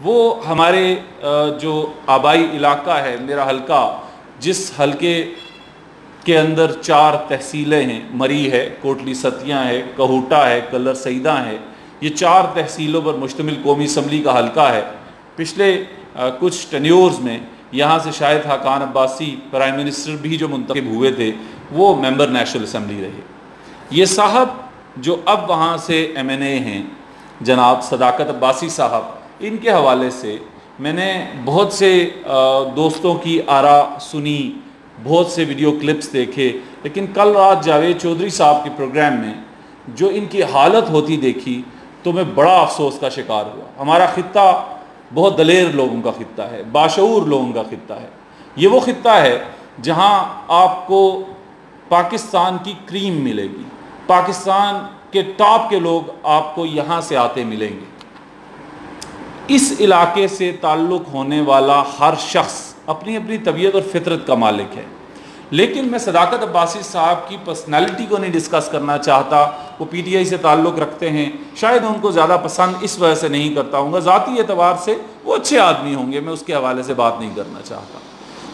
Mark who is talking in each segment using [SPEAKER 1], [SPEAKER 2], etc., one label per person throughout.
[SPEAKER 1] وہ ہمارے جو آبائی علاقہ ہے، میرا حلقہ، جس حلقے کے اندر 4 تحصیلیں ہیں، مری ہے، کوٹلی ستیاں ہے، کہوٹا ہے، کلر سیدہ ہے، یہ 4 تحصیلوں پر مشتمل قومی اسمبلی کا حلقہ ہے۔ پچھلے کچھ ٹینیورز میں یہاں سے شاہد خاقان عباسی پرائم منسٹر بھی جو منتخب ہوئے تھے وہ ممبر نیشنل اسمبلی رہے۔ یہ صاحب جو اب وہاں سے ایم این اے ہیں، جناب صداقت عباسی صاحب، ان کے حوالے سے میں نے بہت سے دوستوں کی آراء سنی، بہت سے ویڈیو کلپس دیکھے، لیکن کل رات جاوید چودھری صاحب کے پروگرام میں جو ان کی حالت ہوتی دیکھی تو میں بڑا افسوس کا شکار ہوا۔ ہمارا خطہ بہت دلیر لوگوں کا خطہ ہے، باشعور لوگوں کا خطہ ہے۔ یہ وہ خطہ ہے جہاں آپ کو پاکستان کی کریم ملے گی، پاکستان کے ٹاپ کے لوگ آپ کو یہاں سے آتے ملیں گے۔ اس علاقے سے تعلق ہونے والا ہر شخص اپنی اپنی طبیعت اور فطرت کا مالک ہے، لیکن میں صداقت عباسی صاحب کی پرسنالٹی کو نہیں ڈسکس کرنا چاہتا۔ وہ پی ٹی آئی سے تعلق رکھتے ہیں، شاید ان کو زیادہ پسند اس وجہ سے نہیں کرتا ہوں گا، ذاتی اعتبار سے وہ اچھے آدمی ہوں گے، میں اس کے حوالے سے بات نہیں کرنا چاہتا۔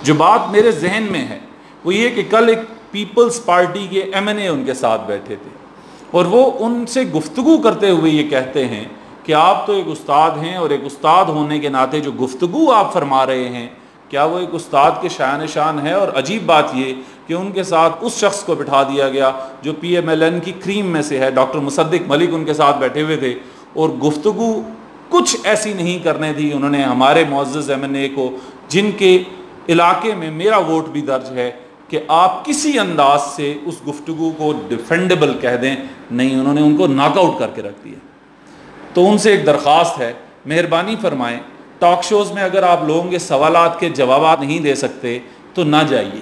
[SPEAKER 1] جو بات میرے ذہن میں ہے وہ یہ کہ کل ایک پیپلز پارٹی کے ایم این اے ان کے ساتھ بیٹھے تھے اور وہ ان سے گفتگو کرتے ہوئے یہ کہتے ہیں کہ آپ تو ایک استاد ہیں، اور ایک استاد ہونے کے ناطے جو گفتگو آپ فرما رہے ہیں کیا وہ ایک استاد کے شایان شان ہے؟ اور عجیب بات یہ کہ ان کے ساتھ اس شخص کو بٹھا دیا گیا جو پی ایم ایل این کی کریم میں سے ہے، ڈاکٹر مصدق ملک ان کے ساتھ بیٹھے ہوئے تھے، اور گفتگو کچھ ایسی نہیں کرنے دی انہوں نے ہمارے معزز ایم این اے کو، جن کے علاقے میں میرا ووٹ بھی درج ہے، کہ آپ کسی انداز سے اس گفتگو کو ڈیفینڈیبل کہہ دیں نہیں، انہوں نے ان کو ناک آؤٹ کر کے رکھ دیا۔ تو ان سے ایک درخواست ہے، مہربانی فرمائیں ٹاک شوز میں اگر آپ لوگوں کے سوالات کے جوابات نہیں دے سکتے تو نہ جائیے۔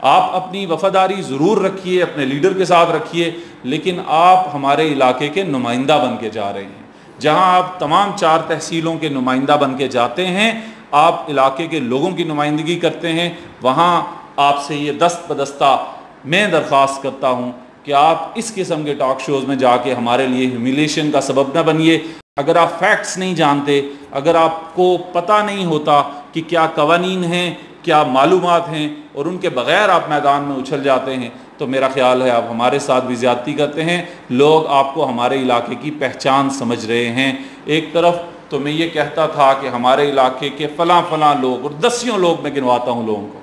[SPEAKER 1] آپ اپنی وفاداری ضرور رکھیے، اپنے لیڈر کے ساتھ رکھیے، لیکن آپ ہمارے علاقے کے نمائندہ بن کے جا رہے ہیں۔ جہاں آپ تمام 4 تحصیلوں کے نمائندہ بن کے جاتے ہیں، آپ علاقے کے لوگوں کی نمائندگی کرتے ہیں، وہاں آپ سے یہ دست بدستہ میں درخواست کرتا ہوں کہ آپ اس قسم کے ٹاک شوز میں جا کے ہمارے لیے ہیومیلیشن کا سبب نہ بنیے۔ اگر آپ فیکٹس نہیں جانتے، اگر آپ کو پتہ نہیں ہوتا کہ کیا قوانین ہیں، کیا معلومات ہیں، اور ان کے بغیر آپ میدان میں اچھل جاتے ہیں، تو میرا خیال ہے آپ ہمارے ساتھ بھی زیادتی کرتے ہیں۔ لوگ آپ کو ہمارے علاقے کی پہچان سمجھ رہے ہیں۔ ایک طرف تو میں یہ کہتا تھا کہ ہمارے علاقے کے فلاں فلاں لوگ، اور دسیوں لوگ میں گنواتا ہوں لوگوں کو،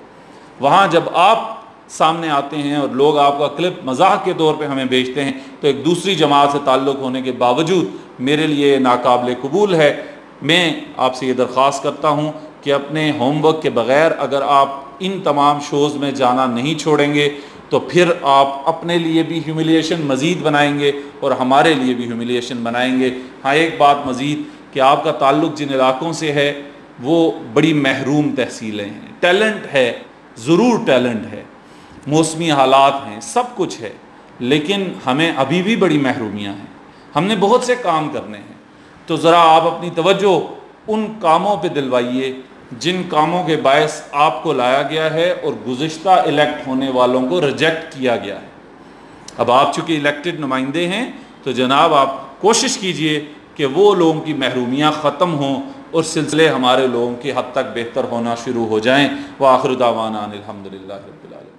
[SPEAKER 1] وہاں جب آپ سامنے آتے ہیں اور لوگ آپ کا کلپ مزاح کے طور پہ ہمیں بھیجتے ہیں تو ایک دوسری جماعت سے تعلق ہونے کے باوجود میرے لیے ناقابل قبول ہے۔ میں آپ سے یہ درخواست کرتا ہوں کہ اپنے ہوم ورک کے بغیر اگر آپ ان تمام شوز میں جانا نہیں چھوڑیں گے تو پھر آپ اپنے لیے بھی ہیومیلیشن مزید بنائیں گے اور ہمارے لیے بھی ہیومیلیشن بنائیں گے۔ ہاں ایک بات مزید کہ آپ کا تعلق جن علاقوں سے ہے وہ بڑی محروم تحصیلیں ہیں، ٹیلنٹ ہے، ضرور ٹیلنٹ ہے، موسمی حالات ہیں، سب کچھ ہے، لیکن ہمیں ابھی بھی بڑی محرومیاں ہیں، ہم نے بہت سے کام کرنے ہیں۔ تو ذرا آپ اپنی توجہ ان کاموں پہ دلوائیے جن کاموں کے باعث آپ کو لایا گیا ہے اور گزشتہ الیکٹ ہونے والوں کو ریجیکٹ کیا گیا ہے۔ اب آپ چونکہ الیکٹڈ نمائندے ہیں تو جناب آپ کوشش کیجئے کہ وہ لوگوں کی محرومیاں ختم ہوں اور سلسلے ہمارے لوگوں کی حد تک بہتر ہونا شروع ہو جائیں۔ وآخر دعوانا ان الحمدللہ رب العالمین۔